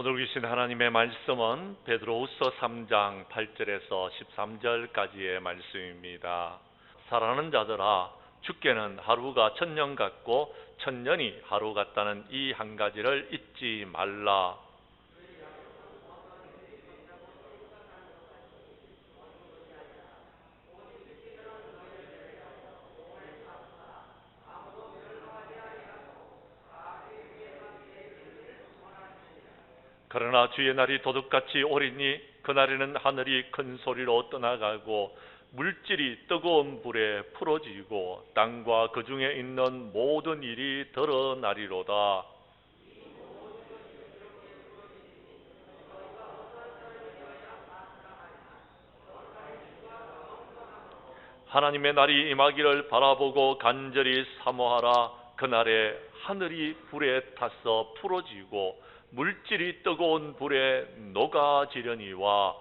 오늘 주신 하나님의 말씀은 베드로후서 3장 8절에서 13절까지의 말씀입니다. 사랑하는 자들아, 주께는 하루가 천년 같고 천년이 하루 같다는 이 한 가지를 잊지 말라. 그러나 주의 날이 도둑같이 오리니 그날에는 하늘이 큰 소리로 떠나가고 물질이 뜨거운 불에 풀어지고 땅과 그 중에 있는 모든 일이 드러나리로다. 하나님의 날이 임하기를 바라보고 간절히 사모하라. 그날에 하늘이 불에 타서 풀어지고 물질이 뜨거운 불에 녹아지려니와.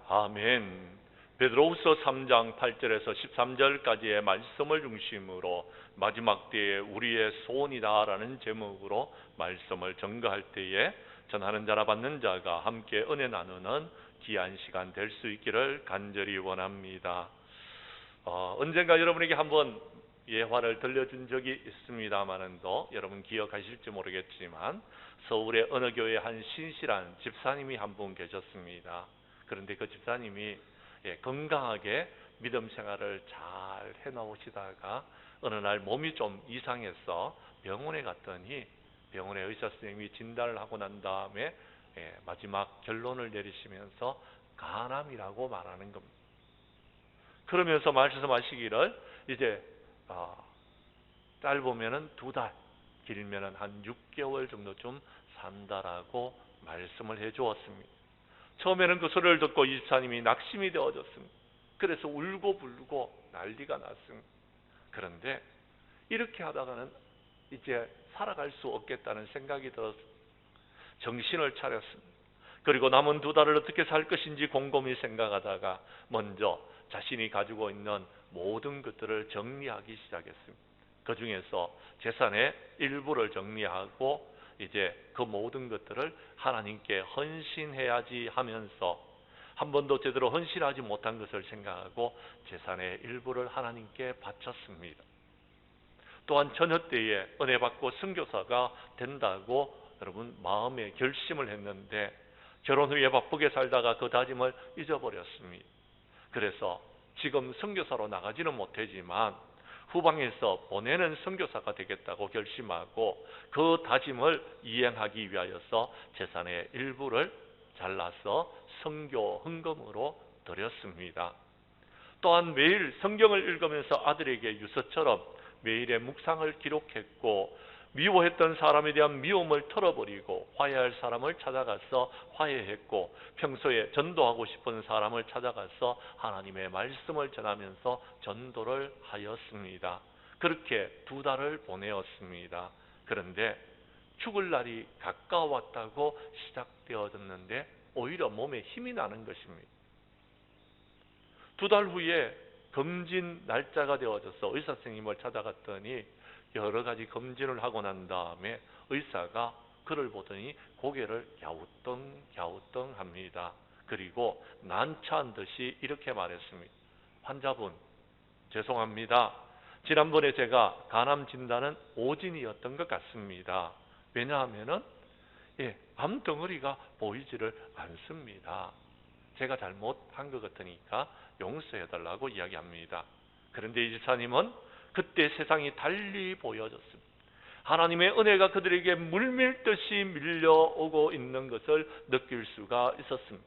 아멘. 베드로후서 3장 8절에서 13절까지의 말씀을 중심으로 마지막 때에 우리의 소원이다라는 제목으로 말씀을 전가할 때에 전하는 자나 받는 자가 함께 은혜 나누는 귀한 시간 될 수 있기를 간절히 원합니다. 언젠가 여러분에게 한번 예화를 들려준 적이 있습니다만도 여러분 기억하실지 모르겠지만 서울의 어느 교회에 한 신실한 집사님이 한 분 계셨습니다. 그런데 그 집사님이 건강하게 믿음 생활을 잘 해나오시다가 어느 날 몸이 좀 이상해서 병원에 갔더니 병원의 의사 선생님이 진단을 하고 난 다음에 마지막 결론을 내리시면서 간암이라고 말하는 겁니다. 그러면서 말씀하시기를 이제 짧으면은 2달, 길면은 한 6개월 정도쯤 산다라고 말씀을 해 주었습니다. 처음에는 그 소리를 듣고 이 집사님이 낙심이 되어졌습니다. 그래서 울고불고 난리가 났습니다. 그런데 이렇게 하다가는 이제 살아갈 수 없겠다는 생각이 들어서 정신을 차렸습니다. 그리고 남은 2달을 어떻게 살 것인지 곰곰이 생각하다가 먼저 자신이 가지고 있는 모든 것들을 정리하기 시작했습니다. 그 중에서 재산의 일부를 정리하고 이제 그 모든 것들을 하나님께 헌신해야지 하면서 한 번도 제대로 헌신하지 못한 것을 생각하고 재산의 일부를 하나님께 바쳤습니다. 또한 처녀 때에 은혜 받고 선교사가 된다고 여러분 마음에 결심을 했는데 결혼 후에 바쁘게 살다가 그 다짐을 잊어버렸습니다. 그래서 지금 선교사로 나가지는 못하지만 후방에서 보내는 선교사가 되겠다고 결심하고 그 다짐을 이행하기 위하여서 재산의 일부를 잘라서 선교 헌금으로 드렸습니다. 또한 매일 성경을 읽으면서 아들에게 유서처럼 매일의 묵상을 기록했고 미워했던 사람에 대한 미움을 털어버리고 화해할 사람을 찾아가서 화해했고 평소에 전도하고 싶은 사람을 찾아가서 하나님의 말씀을 전하면서 전도를 하였습니다. 그렇게 2달을 보내었습니다. 그런데 죽을 날이 가까웠다고 시작되어졌는데 오히려 몸에 힘이 나는 것입니다. 2달 후에 검진 날짜가 되어져서 의사 선생님을 찾아갔더니 여러 가지 검진을 하고 난 다음에 의사가 그를 보더니 고개를 갸우뚱 합니다. 그리고 난처한 듯이 이렇게 말했습니다. 환자분, 죄송합니다. 지난번에 제가 간암 진단은 오진이었던 것 같습니다. 왜냐하면은 암덩어리가 보이지를 않습니다. 제가 잘못한 것 같으니까 용서해달라고 이야기합니다. 그런데 이 집사님은 그때 세상이 달리 보여졌습니다. 하나님의 은혜가 그들에게 물밀듯이 밀려오고 있는 것을 느낄 수가 있었습니다.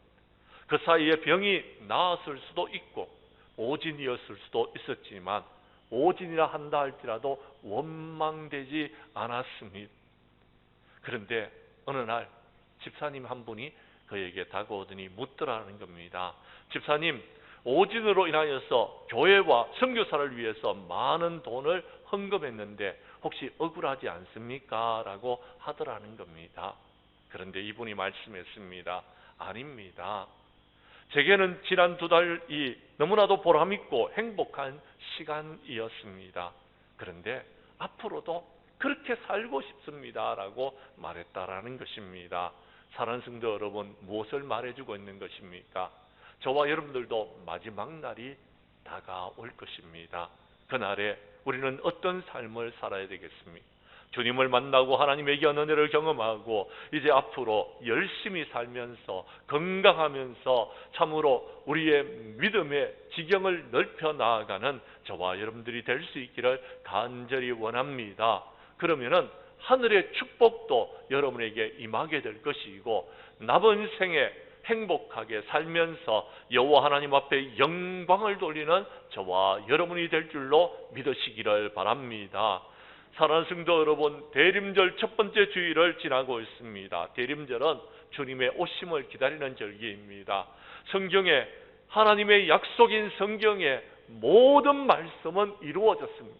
그 사이에 병이 나았을 수도 있고 오진이었을 수도 있었지만 오진이라 한다 할지라도 원망되지 않았습니다. 그런데 어느 날 집사님 한 분이 그에게 다가오더니 묻더라는 겁니다. 집사님, 오진으로 인하여서 교회와 선교사를 위해서 많은 돈을 헌금했는데 혹시 억울하지 않습니까? 라고 하더라는 겁니다. 그런데 이분이 말씀했습니다. 아닙니다. 제게는 지난 2달이 너무나도 보람있고 행복한 시간이었습니다. 그런데 앞으로도 그렇게 살고 싶습니다라고 말했다라는 것입니다. 사랑하는 성도 여러분, 무엇을 말해주고 있는 것입니까? 저와 여러분들도 마지막 날이 다가올 것입니다. 그날에 우리는 어떤 삶을 살아야 되겠습니까? 주님을 만나고 하나님의 은혜를 경험하고 이제 앞으로 열심히 살면서 건강하면서 참으로 우리의 믿음의 지경을 넓혀 나아가는 저와 여러분들이 될 수 있기를 간절히 원합니다. 그러면은 하늘의 축복도 여러분에게 임하게 될 것이고 남은 생에 행복하게 살면서 여호와 하나님 앞에 영광을 돌리는 저와 여러분이 될 줄로 믿으시기를 바랍니다. 사랑하는 성도 여러분, 대림절 첫 번째 주일을 지나고 있습니다. 대림절은 주님의 오심을 기다리는 절기입니다. 성경에 하나님의 약속인 성경의 모든 말씀은 이루어졌습니다.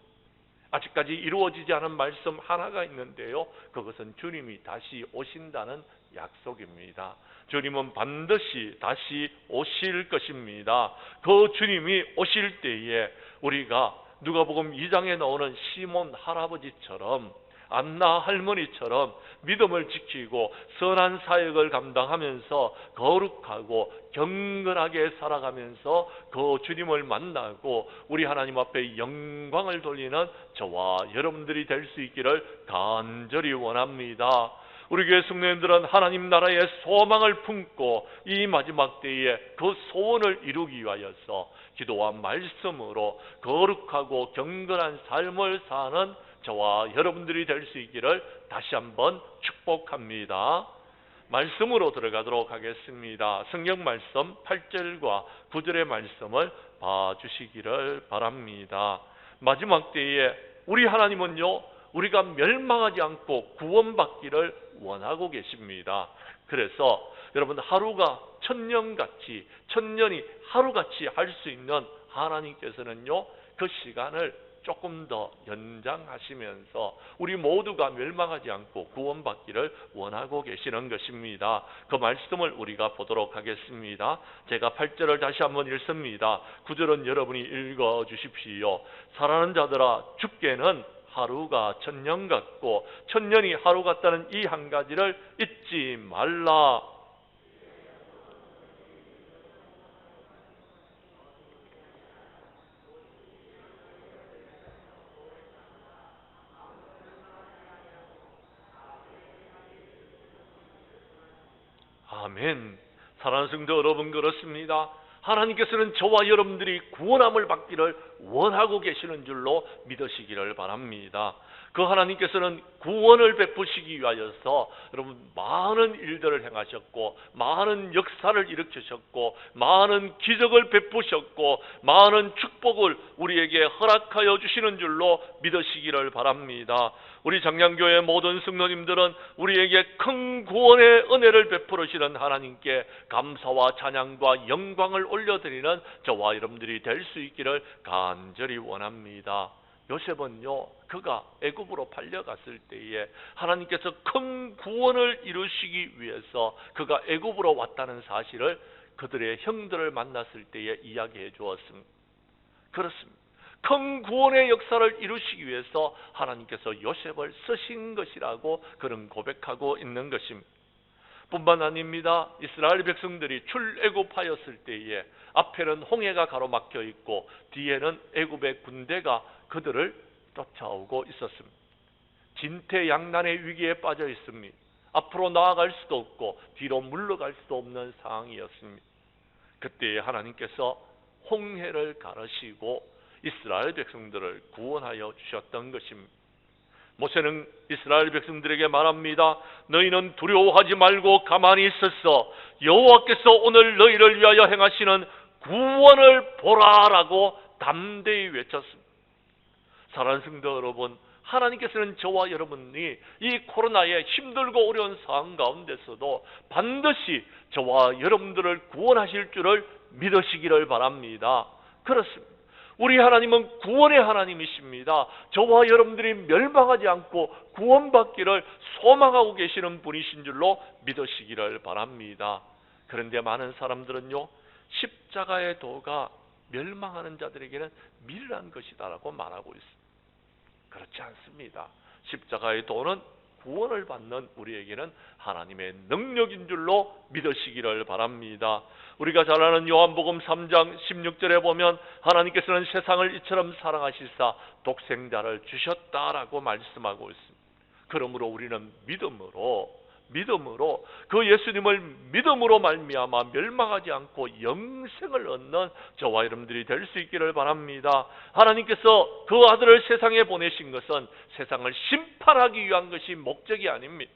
아직까지 이루어지지 않은 말씀 하나가 있는데요, 그것은 주님이 다시 오신다는 약속입니다. 주님은 반드시 다시 오실 것입니다. 그 주님이 오실 때에 우리가 누가복음 2장에 나오는 시몬 할아버지처럼 안나 할머니처럼 믿음을 지키고 선한 사역을 감당하면서 거룩하고 경건하게 살아가면서 그 주님을 만나고 우리 하나님 앞에 영광을 돌리는 저와 여러분들이 될 수 있기를 간절히 원합니다. 우리 교회 성도님들은 하나님 나라의 소망을 품고 이 마지막 때에 그 소원을 이루기 위하여서 기도와 말씀으로 거룩하고 경건한 삶을 사는 저와 여러분들이 될 수 있기를 다시 한번 축복합니다. 말씀으로 들어가도록 하겠습니다. 성경 말씀 8절과 9절의 말씀을 봐주시기를 바랍니다. 마지막 때에 우리 하나님은요, 우리가 멸망하지 않고 구원받기를 원하고 계십니다. 그래서 여러분, 하루가 천년같이, 천년이 하루같이 할 수 있는 하나님께서는요, 그 시간을 조금 더 연장하시면서 우리 모두가 멸망하지 않고 구원받기를 원하고 계시는 것입니다. 그 말씀을 우리가 보도록 하겠습니다. 제가 8절을 다시 한번 읽습니다. 9절은 여러분이 읽어주십시오. 사랑하는 자들아, 주께는 하루가 천년 같고 천년이 하루 같다는 이 한 가지를 잊지 말라. 아멘. 사랑하는 성도 여러분, 그렇습니다. 하나님께서는 저와 여러분들이 구원함을 받기를 원하고 계시는 줄로 믿으시기를 바랍니다. 그 하나님께서는 구원을 베푸시기 위하여서 여러분 많은 일들을 행하셨고 많은 역사를 일으키셨고 많은 기적을 베푸셨고 많은 축복을 우리에게 허락하여 주시는 줄로 믿으시기를 바랍니다. 우리 장량교회 모든 성도님들은 우리에게 큰 구원의 은혜를 베풀으시는 하나님께 감사와 찬양과 영광을 올려드리는 저와 여러분들이 될 수 있기를 간절히 원합니다. 요셉은요, 그가 애굽으로 팔려갔을 때에 하나님께서 큰 구원을 이루시기 위해서 그가 애굽으로 왔다는 사실을 그들의 형들을 만났을 때에 이야기해 주었습니다. 그렇습니다. 큰 구원의 역사를 이루시기 위해서 하나님께서 요셉을 쓰신 것이라고 그는 고백하고 있는 것입니다. 뿐만 아닙니다. 이스라엘 백성들이 출애굽하였을 때에 앞에는 홍해가 가로막혀 있고 뒤에는 애굽의 군대가 그들을 쫓아오고 있었습니다. 진퇴양난의 위기에 빠져 있습니다. 앞으로 나아갈 수도 없고 뒤로 물러갈 수도 없는 상황이었습니다. 그때 하나님께서 홍해를 가르시고 이스라엘 백성들을 구원하여 주셨던 것입니다. 모세는 이스라엘 백성들에게 말합니다. 너희는 두려워하지 말고 가만히 있었어. 여호와께서 오늘 너희를 위하여 행하시는 구원을 보라라고 담대히 외쳤습니다. 사랑하는 성도 여러분, 하나님께서는 저와 여러분이 이 코로나의 힘들고 어려운 상황 가운데서도 반드시 저와 여러분들을 구원하실 줄을 믿으시기를 바랍니다. 그렇습니다. 우리 하나님은 구원의 하나님이십니다. 저와 여러분들이 멸망하지 않고 구원받기를 소망하고 계시는 분이신 줄로 믿으시기를 바랍니다. 그런데 많은 사람들은요, 십자가의 도가 멸망하는 자들에게는 미련한 것이다라고 말하고 있습니다. 그렇지 않습니다. 십자가의 도는 구원을 받는 우리에게는 하나님의 능력인 줄로 믿으시기를 바랍니다. 우리가 잘 아는 요한복음 3장 16절에 보면 하나님께서는 세상을 이처럼 사랑하시사 독생자를 주셨다라고 말씀하고 있습니다. 그러므로 우리는 믿음으로 그 예수님을 믿음으로 말미암아 멸망하지 않고 영생을 얻는 저와 여러분들이 될 수 있기를 바랍니다. 하나님께서 그 아들을 세상에 보내신 것은 세상을 심판하기 위한 것이 목적이 아닙니다.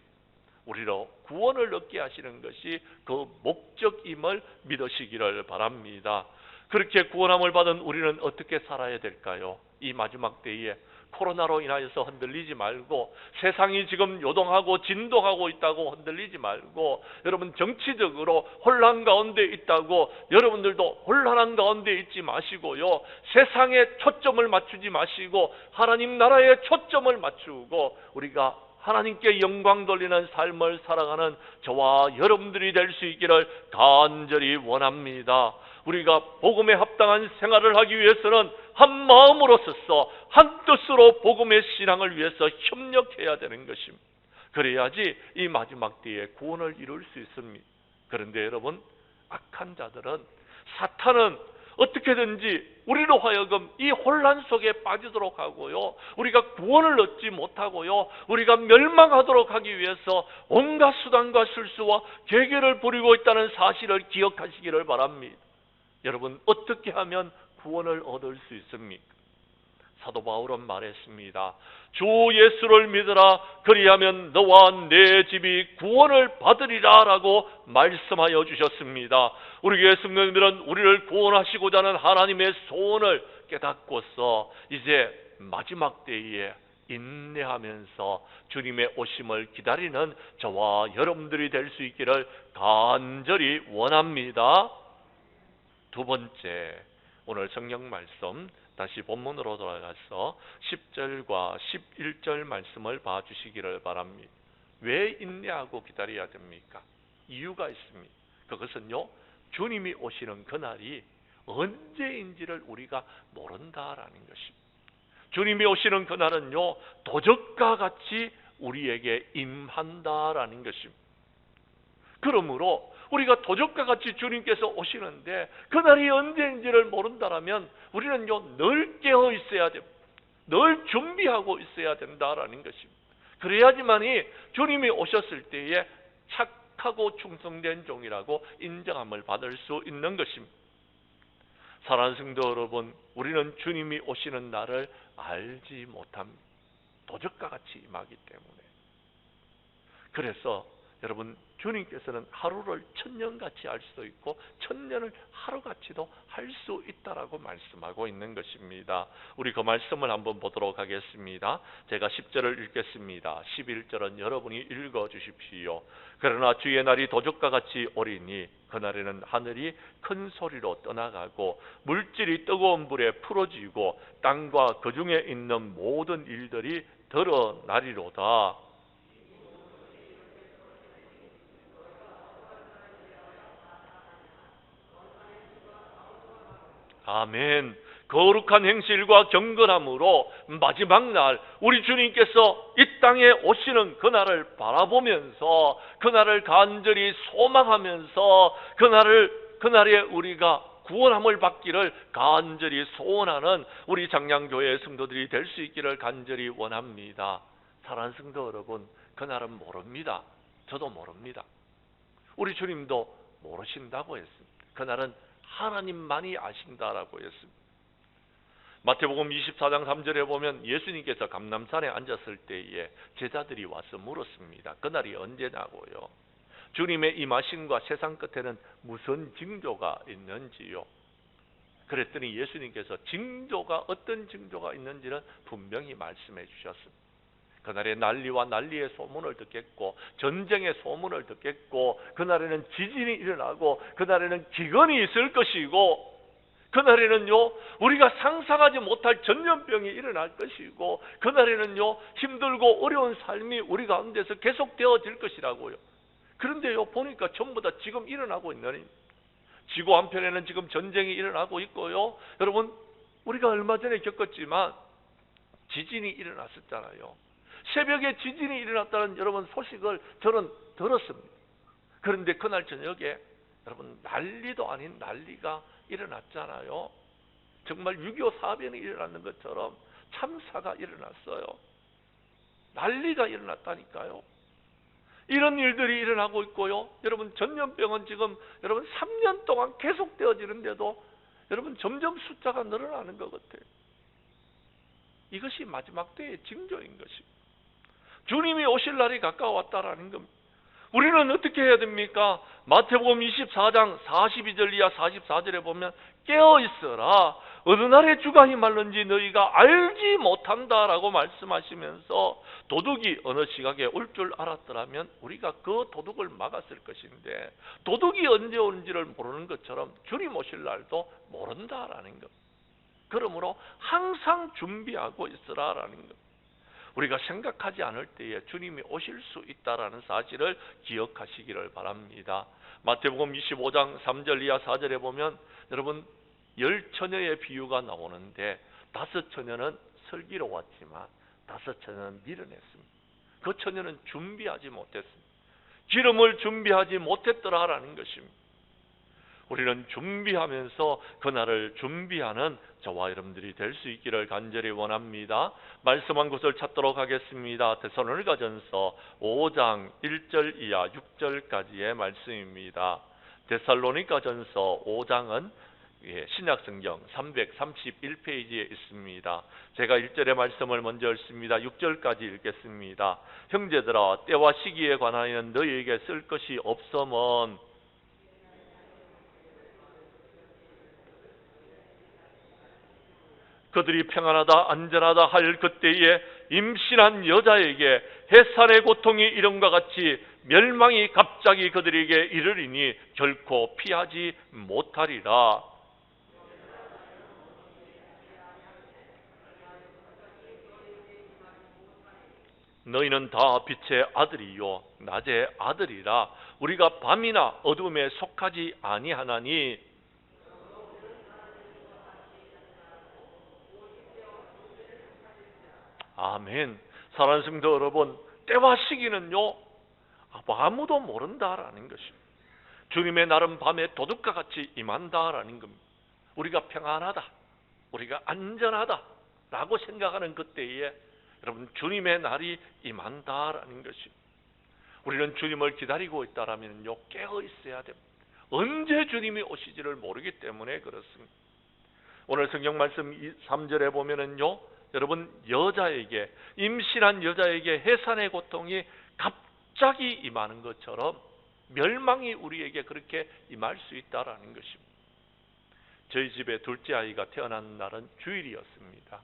우리로 구원을 얻게 하시는 것이 그 목적임을 믿으시기를 바랍니다. 그렇게 구원함을 받은 우리는 어떻게 살아야 될까요? 이 마지막 때에 코로나로 인하여서 흔들리지 말고, 세상이 지금 요동하고 진동하고 있다고 흔들리지 말고, 여러분 정치적으로 혼란 가운데 있다고 여러분들도 혼란한 가운데 있지 마시고요, 세상에 초점을 맞추지 마시고 하나님 나라에 초점을 맞추고 우리가 하나님께 영광 돌리는 삶을 살아가는 저와 여러분들이 될 수 있기를 간절히 원합니다. 우리가 복음에 합당한 생활을 하기 위해서는 한 마음으로 서서 한 뜻으로 복음의 신앙을 위해서 협력해야 되는 것입니다. 그래야지 이 마지막 때에 구원을 이룰 수 있습니다. 그런데 여러분, 악한 자들은, 사탄은 어떻게든지 우리로 하여금 이 혼란 속에 빠지도록 하고요, 우리가 구원을 얻지 못하고요, 우리가 멸망하도록 하기 위해서 온갖 수단과 술수와 계계를 부리고 있다는 사실을 기억하시기를 바랍니다. 여러분, 어떻게 하면 구원을 얻을 수 있습니까? 사도 바울은 말했습니다. 주 예수를 믿으라, 그리하면 너와 내 집이 구원을 받으리라 라고 말씀하여 주셨습니다. 우리 교회 성도님들은 우리를 구원하시고자 하는 하나님의 소원을 깨닫고서 이제 마지막 때에 인내하면서 주님의 오심을 기다리는 저와 여러분들이 될 수 있기를 간절히 원합니다. 두 번째, 오늘 성경 말씀 다시 본문으로 돌아가서 10절과 11절 말씀을 봐주시기를 바랍니다. 왜 인내하고 기다려야 됩니까? 이유가 있습니다. 그것은요, 주님이 오시는 그날이 언제인지를 우리가 모른다라는 것입니다. 주님이 오시는 그날은요, 도적과 같이 우리에게 임한다라는 것입니다. 그러므로 우리가 도적과 같이 주님께서 오시는데 그날이 언제인지를 모른다라면 우리는요, 늘 깨어 있어야 됩니다. 늘 준비하고 있어야 된다라는 것입니다. 그래야지만이 주님이 오셨을 때에 착하고 충성된 종이라고 인정함을 받을 수 있는 것입니다. 사랑하는 성도 여러분, 우리는 주님이 오시는 날을 알지 못합니다. 도적과 같이 임하기 때문에. 그래서 여러분, 주님께서는 하루를 천년같이 할 수도 있고 천년을 하루같이도 할 수 있다라고 말씀하고 있는 것입니다. 우리 그 말씀을 한번 보도록 하겠습니다. 제가 10절을 읽겠습니다. 11절은 여러분이 읽어주십시오. 그러나 주의 날이 도적과 같이 오리니 그날에는 하늘이 큰 소리로 떠나가고 물질이 뜨거운 불에 풀어지고 땅과 그 중에 있는 모든 일들이 드러나리로다. 아멘. 거룩한 행실과 경건함으로 마지막 날 우리 주님께서 이 땅에 오시는 그날을 바라보면서 그날을 간절히 소망하면서 그날에 우리가 구원함을 받기를 간절히 소원하는 우리 장량교회 성도들이 될 수 있기를 간절히 원합니다. 사랑하는 성도 여러분, 그날은 모릅니다. 저도 모릅니다. 우리 주님도 모르신다고 했습니다. 그날은 하나님만이 아신다라고 했습니다. 마태복음 24장 3절에 보면 예수님께서 감람산에 앉았을 때에 제자들이 와서 물었습니다. 그날이 언제냐고요. 주님의 임하심과 세상 끝에는 무슨 징조가 있는지요. 그랬더니 예수님께서 어떤 징조가 있는지는 분명히 말씀해 주셨습니다. 그날에 난리와 난리의 소문을 듣겠고 전쟁의 소문을 듣겠고 그날에는 지진이 일어나고 그날에는 기근이 있을 것이고 그날에는요, 우리가 상상하지 못할 전염병이 일어날 것이고 그날에는요, 힘들고 어려운 삶이 우리 가운데서 계속되어질 것이라고요. 그런데요, 보니까 전부 다 지금 일어나고 있는, 지구 한편에는 지금 전쟁이 일어나고 있고요. 여러분, 우리가 얼마 전에 겪었지만 지진이 일어났었잖아요. 새벽에 지진이 일어났다는 여러분 소식을 저는 들었습니다. 그런데 그날 저녁에 여러분 난리도 아닌 난리가 일어났잖아요. 정말 6.25 사변이 일어났는 것처럼 참사가 일어났어요. 난리가 일어났다니까요. 이런 일들이 일어나고 있고요. 여러분 전염병은 지금 여러분 3년 동안 계속되어지는데도 여러분 점점 숫자가 늘어나는 것 같아요. 이것이 마지막 때의 징조인 것입니다. 주님이 오실 날이 가까웠다라는 겁니다. 우리는 어떻게 해야 됩니까? 마태복음 24장 42절 이하 44절에 보면 깨어있어라. 어느 날에 주가 임할는지 너희가 알지 못한다라고 말씀하시면서 도둑이 어느 시각에 올 줄 알았더라면 우리가 그 도둑을 막았을 것인데 도둑이 언제 오는지를 모르는 것처럼 주님 오실 날도 모른다라는 것. 그러므로 항상 준비하고 있으라라는 것. 우리가 생각하지 않을 때에 주님이 오실 수 있다라는 사실을 기억하시기를 바랍니다. 마태복음 25장 3절 이하 4절에 보면 여러분 10처녀의 비유가 나오는데 5처녀는 슬기로웠지만 5처녀는 미련했습니다. 그 처녀는 준비하지 못했습니다. 기름을 준비하지 못했더라라는 것입니다. 우리는 준비하면서 그날을 준비하는 저와 여러분들이 될 수 있기를 간절히 원합니다. 말씀한 곳을 찾도록 하겠습니다. 데살로니가전서 5장 1절 이하 6절까지의 말씀입니다. 데살로니가전서 5장은 신약성경 331페이지에 있습니다. 제가 1절의 말씀을 먼저 읽습니다. 6절까지 읽겠습니다. 형제들아 때와 시기에 관하여는 너희에게 쓸 것이 없음은 그들이 평안하다 안전하다 할 그때에 임신한 여자에게 해산의 고통이 이름과 같이 멸망이 갑자기 그들에게 이르리니 결코 피하지 못하리라. 너희는 다 빛의 아들이요 낮의 아들이라. 우리가 밤이나 어둠에 속하지 아니하나니 아멘. 사랑하는 성도 여러분, 때와 시기는요 아무도 모른다라는 것입니다. 주님의 날은 밤에 도둑과 같이 임한다라는 겁니다. 우리가 평안하다, 우리가 안전하다 라고 생각하는 그때에 여러분 주님의 날이 임한다라는 것입니다. 우리는 주님을 기다리고 있다라면요 깨어 있어야 됩니다. 언제 주님이 오시지를 모르기 때문에 그렇습니다. 오늘 성경 말씀 3절에 보면은요 여러분 여자에게 임신한 여자에게 해산의 고통이 갑자기 임하는 것처럼 멸망이 우리에게 그렇게 임할 수 있다라는 것입니다. 저희 집에 둘째 아이가 태어난 날은 주일이었습니다.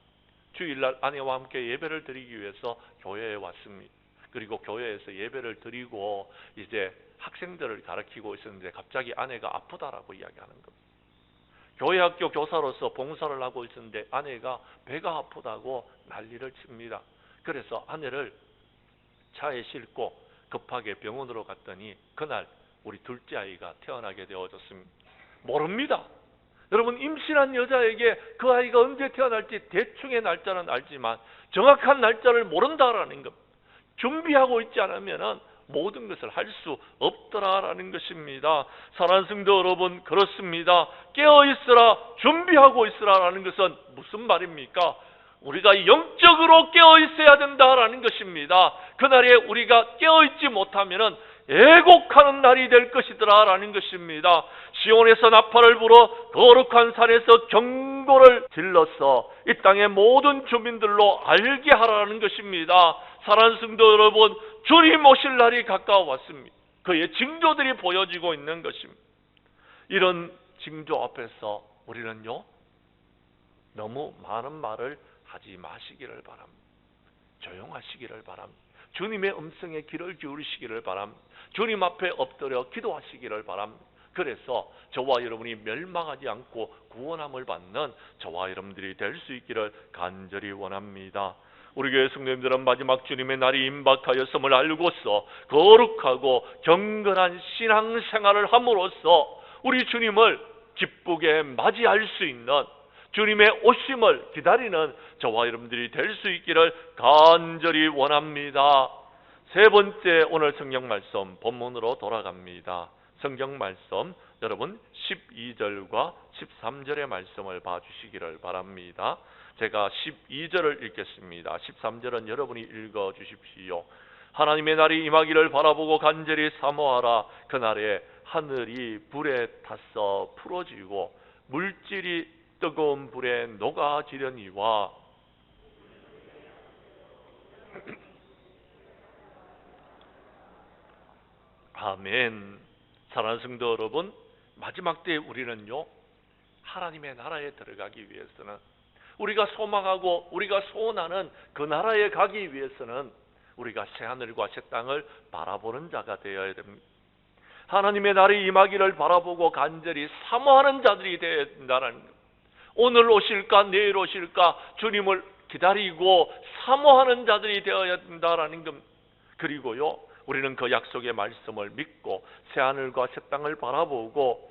주일날 아내와 함께 예배를 드리기 위해서 교회에 왔습니다. 그리고 교회에서 예배를 드리고 이제 학생들을 가르치고 있었는데 갑자기 아내가 아프다라고 이야기하는 겁니다. 교회학교 교사로서 봉사를 하고 있었는데 아내가 배가 아프다고 난리를 칩니다. 그래서 아내를 차에 싣고 급하게 병원으로 갔더니 그날 우리 둘째 아이가 태어나게 되어졌습니다. 모릅니다. 여러분 임신한 여자에게 그 아이가 언제 태어날지 대충의 날짜는 알지만 정확한 날짜를 모른다라는 것. 준비하고 있지 않으면 모든 것을 할 수 없더라라는 것입니다. 사랑하는 성도 여러분 그렇습니다. 깨어있으라 준비하고 있으라라는 것은 무슨 말입니까? 우리가 영적으로 깨어있어야 된다라는 것입니다. 그날에 우리가 깨어있지 못하면 애곡하는 날이 될 것이더라라는 것입니다. 시온에서 나팔을 불어 거룩한 산에서 경고를 질러서 이 땅의 모든 주민들로 알게 하라는 것입니다. 사랑하는 성도 여러분 주님 오실 날이 가까워왔습니다. 그의 징조들이 보여지고 있는 것입니다. 이런 징조 앞에서 우리는요 너무 많은 말을 하지 마시기를 바랍니다. 조용하시기를 바랍니다. 주님의 음성에 귀를 기울이시기를 바랍니다. 주님 앞에 엎드려 기도하시기를 바랍니다. 그래서 저와 여러분이 멸망하지 않고 구원함을 받는 저와 여러분들이 될 수 있기를 간절히 원합니다. 우리 교회 성도님들은 마지막 주님의 날이 임박하였음을 알고서 거룩하고 경건한 신앙생활을 함으로써 우리 주님을 기쁘게 맞이할 수 있는 주님의 오심을 기다리는 저와 여러분들이 될 수 있기를 간절히 원합니다. 세 번째, 오늘 성경 말씀 본문으로 돌아갑니다. 성경 말씀 여러분 12절과 13절의 말씀을 봐주시기를 바랍니다. 제가 12절을 읽겠습니다. 13절은 여러분이 읽어주십시오. 하나님의 날이 임하기를 바라보고 간절히 사모하라. 그날에 하늘이 불에 타서 풀어지고 물질이 뜨거운 불에 녹아지려니와. 아멘. 사랑하는 성도 여러분, 마지막 때에 우리는요, 하나님의 나라에 들어가기 위해서는, 우리가 소망하고 우리가 소원하는 그 나라에 가기 위해서는 우리가 새하늘과 새 땅을 바라보는 자가 되어야 됩니다. 하나님의 날이 임하기를 바라보고 간절히 사모하는 자들이 되어야 된다는 것. 오늘 오실까 내일 오실까 주님을 기다리고 사모하는 자들이 되어야 된다는 것. 그리고요, 우리는 그 약속의 말씀을 믿고 새하늘과 새 땅을 바라보고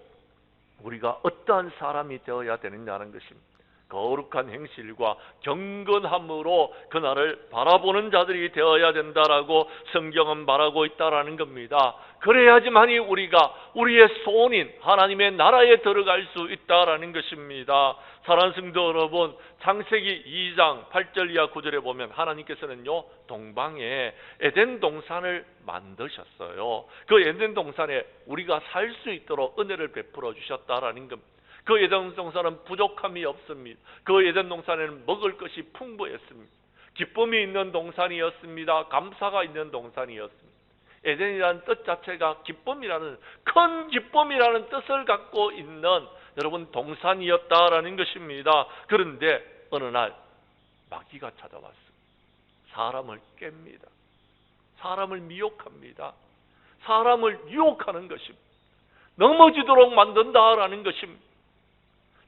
우리가 어떠한 사람이 되어야 되느냐는 것입니다. 거룩한 행실과 경건함으로 그날을 바라보는 자들이 되어야 된다라고 성경은 말하고 있다라는 겁니다. 그래야지만이 우리가 우리의 소원인 하나님의 나라에 들어갈 수 있다라는 것입니다. 사랑하는 성도 여러분, 창세기 2장 8절 이하 9절에 보면 하나님께서는요, 동방에 에덴 동산을 만드셨어요. 그 에덴 동산에 우리가 살 수 있도록 은혜를 베풀어 주셨다라는 겁니다. 그 에덴 동산은 부족함이 없습니다. 그 에덴 동산에는 먹을 것이 풍부했습니다. 기쁨이 있는 동산이었습니다. 감사가 있는 동산이었습니다. 에덴이라는 뜻 자체가 기쁨이라는, 큰 기쁨이라는 뜻을 갖고 있는 여러분 동산이었다라는 것입니다. 그런데 어느 날 마귀가 찾아왔습니다. 사람을 깹니다. 사람을 미혹합니다. 사람을 유혹하는 것입니다. 넘어지도록 만든다라는 것입니다.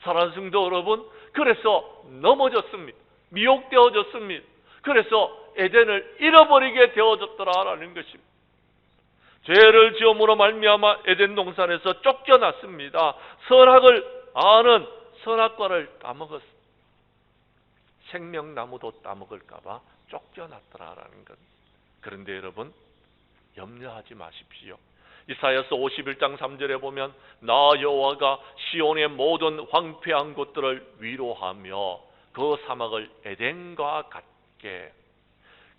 사랑하는 성도 여러분, 그래서 넘어졌습니다. 미혹되어졌습니다. 그래서 에덴을 잃어버리게 되어졌더라라는 것입니다. 죄를 지음으로 말미암아 에덴 동산에서 쫓겨났습니다. 선악을 아는 선악과를 따먹었습니다. 생명나무도 따먹을까 봐 쫓겨났더라라는 것. 그런데 여러분, 염려하지 마십시오. 이사야서 51장 3절에 보면 나 여호와가 시온의 모든 황폐한 곳들을 위로하며 그 사막을 에덴과 같게,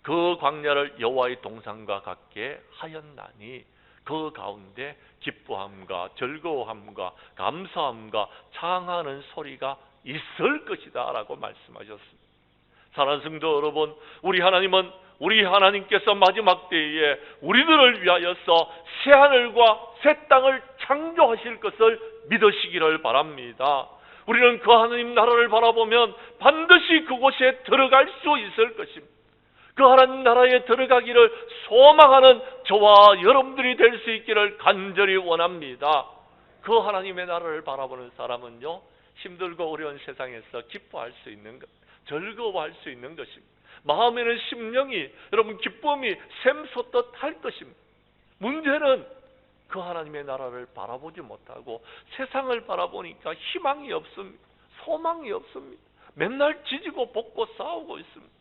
그 광야를 여호와의 동산과 같게 하였나니 그 가운데 기뻐함과 즐거워함과 감사함과 창하는 소리가 있을 것이다 라고 말씀하셨습니다. 사랑하는 성도 여러분, 우리 하나님은, 우리 하나님께서 마지막 때에 우리들을 위하여서 새하늘과 새 땅을 창조하실 것을 믿으시기를 바랍니다. 우리는 그 하나님 나라를 바라보면 반드시 그곳에 들어갈 수 있을 것입니다. 그 하나님 나라에 들어가기를 소망하는 저와 여러분들이 될 수 있기를 간절히 원합니다. 그 하나님의 나라를 바라보는 사람은요, 힘들고 어려운 세상에서 기뻐할 수 있는 것, 즐거워할 수 있는 것입니다. 마음에는 심령이, 여러분 기쁨이 샘솟듯 할 것입니다. 문제는 그 하나님의 나라를 바라보지 못하고 세상을 바라보니까 희망이 없습니다. 소망이 없습니다. 맨날 지지고 볶고 싸우고 있습니다.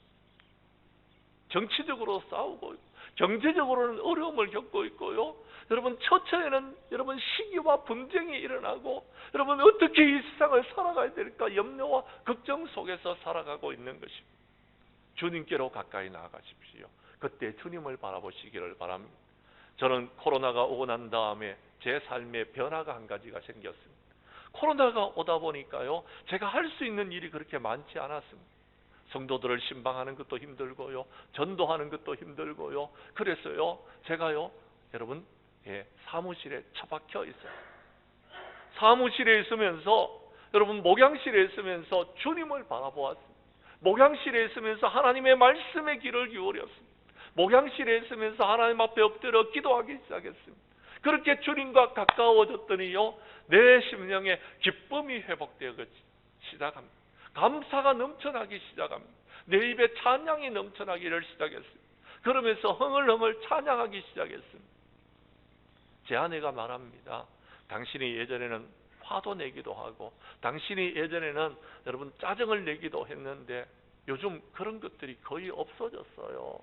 정치적으로 싸우고 있고, 경제적으로는 어려움을 겪고 있고요. 여러분 처처에는 여러분 시기와 분쟁이 일어나고, 여러분 어떻게 이 세상을 살아가야 될까 염려와 걱정 속에서 살아가고 있는 것입니다. 주님께로 가까이 나아가십시오. 그때 주님을 바라보시기를 바랍니다. 저는 코로나가 오고 난 다음에 제 삶에 변화가 한 가지가 생겼습니다. 코로나가 오다 보니까요, 제가 할 수 있는 일이 그렇게 많지 않았습니다. 성도들을 신방하는 것도 힘들고요, 전도하는 것도 힘들고요. 그래서요, 제가요, 여러분, 사무실에 처박혀 있어요. 사무실에 있으면서, 여러분 목양실에 있으면서 주님을 바라보았습니다. 목양실에 있으면서 하나님의 말씀에 귀를 기울였습니다. 목양실에 있으면서 하나님 앞에 엎드려 기도하기 시작했습니다. 그렇게 주님과 가까워졌더니요, 내 심령에 기쁨이 회복되기 시작합니다. 감사가 넘쳐나기 시작합니다. 내 입에 찬양이 넘쳐나기를 시작했습니다. 그러면서 흥얼흥얼 찬양하기 시작했습니다. 제 아내가 말합니다. 당신이 예전에는 화도 내기도 하고, 당신이 예전에는 여러분 짜증을 내기도 했는데 요즘 그런 것들이 거의 없어졌어요.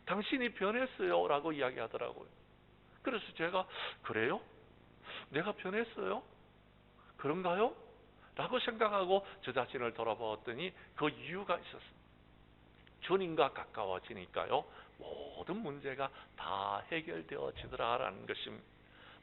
당신이 변했어요 라고 이야기하더라고요. 그래서 제가 그래요? 내가 변했어요? 그런가요? 라고 생각하고 저 자신을 돌아보았더니 그 이유가 있었습니다. 주님과 가까워지니까요, 모든 문제가 다 해결되어지더라라는 것입니다.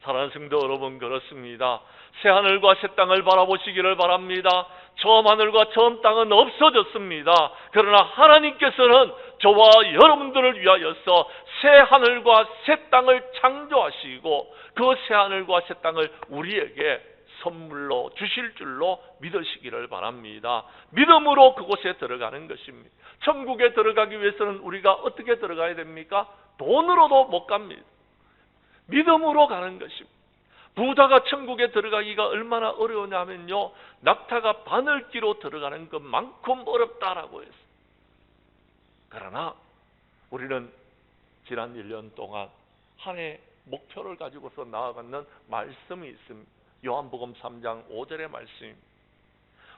사랑하는 성도 여러분, 그렇습니다. 새 하늘과 새 땅을 바라보시기를 바랍니다. 처음 하늘과 처음 땅은 없어졌습니다. 그러나 하나님께서는 저와 여러분들을 위하여서 새 하늘과 새 땅을 창조하시고 그 새 하늘과 새 땅을 우리에게 선물로 주실 줄로 믿으시기를 바랍니다. 믿음으로 그곳에 들어가는 것입니다. 천국에 들어가기 위해서는 우리가 어떻게 들어가야 됩니까? 돈으로도 못 갑니다. 믿음으로 가는 것입니다. 부자가 천국에 들어가기가 얼마나 어려우냐면요, 낙타가 바늘기로 들어가는 것만큼 어렵다라고 했어요. 그러나 우리는 지난 1년 동안 한 해 목표를 가지고서 나아가는 말씀이 있습니다. 요한복음 3장 5절의 말씀입니다.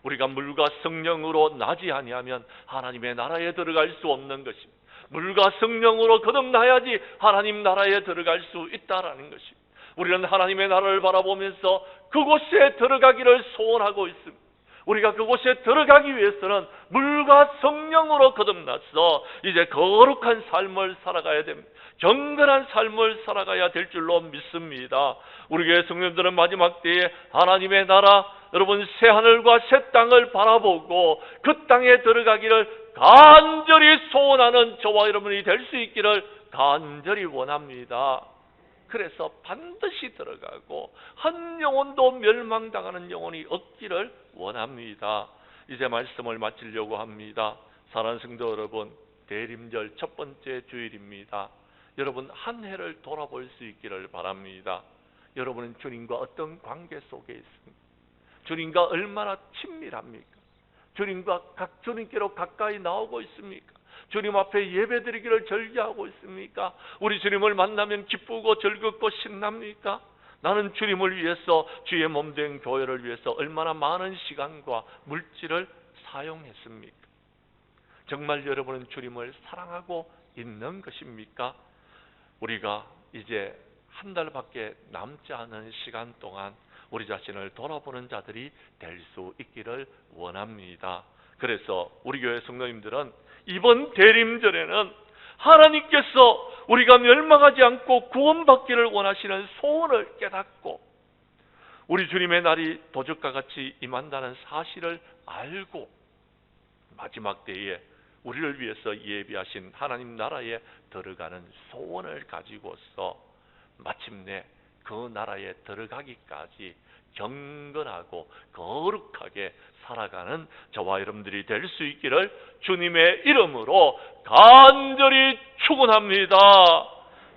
우리가 물과 성령으로 나지 아니하면 하나님의 나라에 들어갈 수 없는 것입니다. 물과 성령으로 거듭나야지 하나님 나라에 들어갈 수 있다라는 것입니다. 우리는 하나님의 나라를 바라보면서 그곳에 들어가기를 소원하고 있습니다. 우리가 그곳에 들어가기 위해서는 물과 성령으로 거듭나서 이제 거룩한 삶을 살아가야 됩니다. 경건한 삶을 살아가야 될 줄로 믿습니다. 우리 교회 성도들은 마지막 때에 하나님의 나라, 여러분 새 하늘과 새 땅을 바라보고 그 땅에 들어가기를 간절히 소원하는 저와 여러분이 될 수 있기를 간절히 원합니다. 그래서 반드시 들어가고 한 영혼도 멸망당하는 영혼이 없기를 원합니다. 이제 말씀을 마치려고 합니다. 사랑하는 성도 여러분, 대림절 첫 번째 주일입니다. 여러분 한 해를 돌아볼 수 있기를 바랍니다. 여러분은 주님과 어떤 관계 속에 있습니까? 주님과 얼마나 친밀합니까? 주님께로 가까이 나오고 있습니까? 주님 앞에 예배드리기를 절기하고 있습니까? 우리 주님을 만나면 기쁘고 즐겁고 신납니까? 나는 주님을 위해서, 주의 몸된 교회를 위해서 얼마나 많은 시간과 물질을 사용했습니까? 정말 여러분은 주님을 사랑하고 있는 것입니까? 우리가 이제 한 달밖에 남지 않은 시간 동안 우리 자신을 돌아보는 자들이 될 수 있기를 원합니다. 그래서 우리 교회 성도님들은 이번 대림절에는 하나님께서 우리가 멸망하지 않고 구원받기를 원하시는 소원을 깨닫고 우리 주님의 날이 도적과 같이 임한다는 사실을 알고 마지막 때에 우리를 위해서 예비하신 하나님 나라에 들어가는 소원을 가지고서 마침내 그 나라에 들어가기까지 경건하고 거룩하게 살아가는 저와 여러분들이 될 수 있기를 주님의 이름으로 간절히 축원합니다.